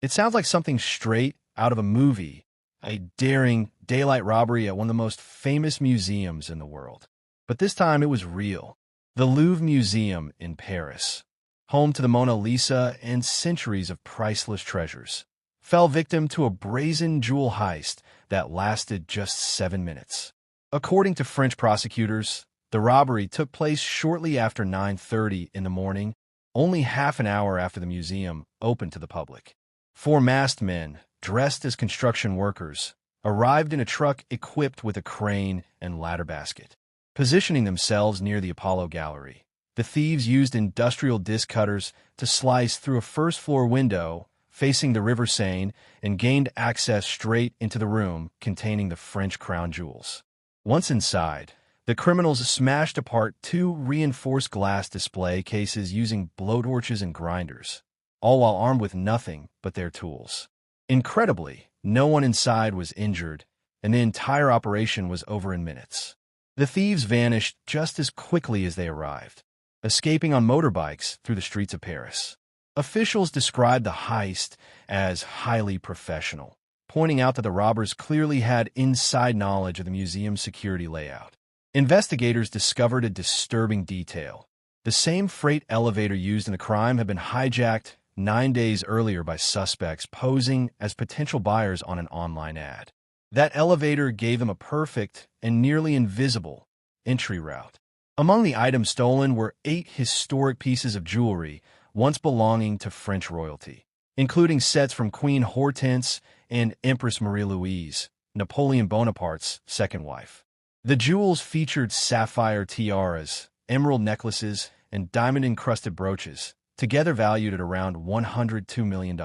It sounds like something straight out of a movie, a daring daylight robbery at one of the most famous museums in the world. But this time it was real. The Louvre Museum in Paris, home to the Mona Lisa and centuries of priceless treasures, fell victim to a brazen jewel heist that lasted just 7 minutes. According to French prosecutors, the robbery took place shortly after 9:30 in the morning, only half an hour after the museum opened to the public. Four masked men, dressed as construction workers, arrived in a truck equipped with a crane and ladder basket. Positioning themselves near the Apollo Gallery, the thieves used industrial disc cutters to slice through a first-floor window facing the River Seine and gained access straight into the room containing the French crown jewels. Once inside, the criminals smashed apart two reinforced glass display cases using blowtorches and grinders, all while armed with nothing but their tools. Incredibly, no one inside was injured, and the entire operation was over in minutes. The thieves vanished just as quickly as they arrived, escaping on motorbikes through the streets of Paris. Officials described the heist as highly professional, pointing out that the robbers clearly had inside knowledge of the museum's security layout. Investigators discovered a disturbing detail. The same freight elevator used in the crime had been hijacked 9 days earlier by suspects posing as potential buyers on an online ad. That elevator gave them a perfect and nearly invisible entry route. Among the items stolen were 8 historic pieces of jewelry once belonging to French royalty, including sets from Queen Hortense and Empress Marie-Louise, Napoleon Bonaparte's second wife. The jewels featured sapphire tiaras, emerald necklaces, and diamond-encrusted brooches, together valued at around $102 million.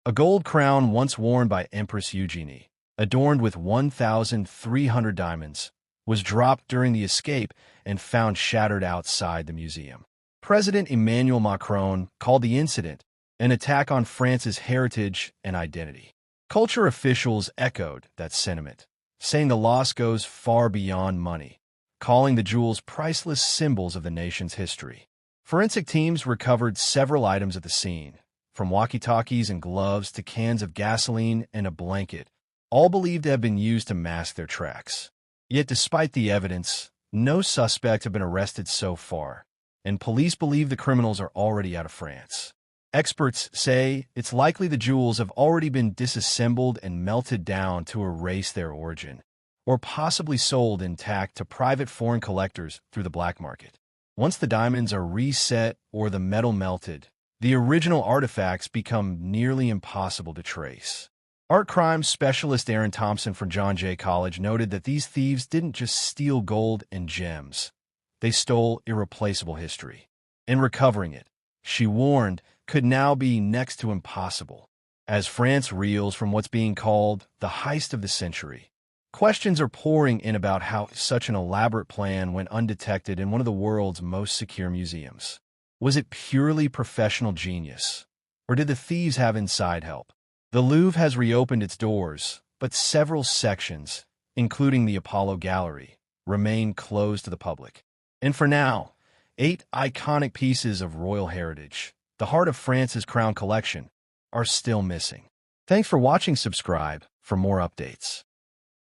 A gold crown once worn by Empress Eugenie, adorned with 1,300 diamonds, was dropped during the escape and found shattered outside the museum. President Emmanuel Macron called the incident an attack on France's heritage and identity. Culture officials echoed that sentiment, saying the loss goes far beyond money, calling the jewels priceless symbols of the nation's history. Forensic teams recovered several items at the scene, from walkie-talkies and gloves to cans of gasoline and a blanket, all believed to have been used to mask their tracks. Yet despite the evidence, no suspect have been arrested so far, and police believe the criminals are already out of France. Experts say it's likely the jewels have already been disassembled and melted down to erase their origin, or possibly sold intact to private foreign collectors through the black market. Once the diamonds are reset or the metal melted, the original artifacts become nearly impossible to trace. Art crimes specialist Aaron Thompson from John Jay College noted that these thieves didn't just steal gold and gems. They stole irreplaceable history. And recovering it, she warned, could now be next to impossible, as France reels from what's being called the heist of the century. Questions are pouring in about how such an elaborate plan went undetected in one of the world's most secure museums. Was it purely professional genius, or did the thieves have inside help? The Louvre has reopened its doors, but several sections, including the Apollo Gallery, remain closed to the public. And for now, 8 iconic pieces of royal heritage, the heart of France's crown collection, are still missing. Thanks for watching. Subscribe for more updates.